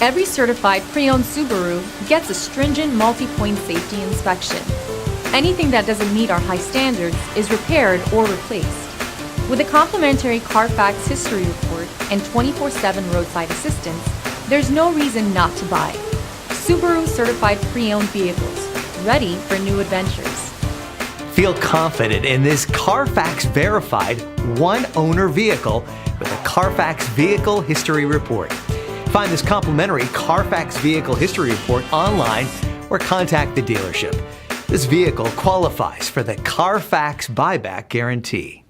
Every certified pre-owned Subaru gets a stringent multi-point safety inspection. Anything that doesn't meet our high standards is repaired or replaced. With a complimentary Carfax history report and 24/7 roadside assistance, there's no reason not to buy. Subaru certified pre-owned vehicles, ready for new adventures. Feel confident in this Carfax verified one-owner vehicle with a Carfax Vehicle History Report. Find this complimentary Carfax Vehicle History Report online or contact the dealership. This vehicle qualifies for the Carfax Buyback Guarantee.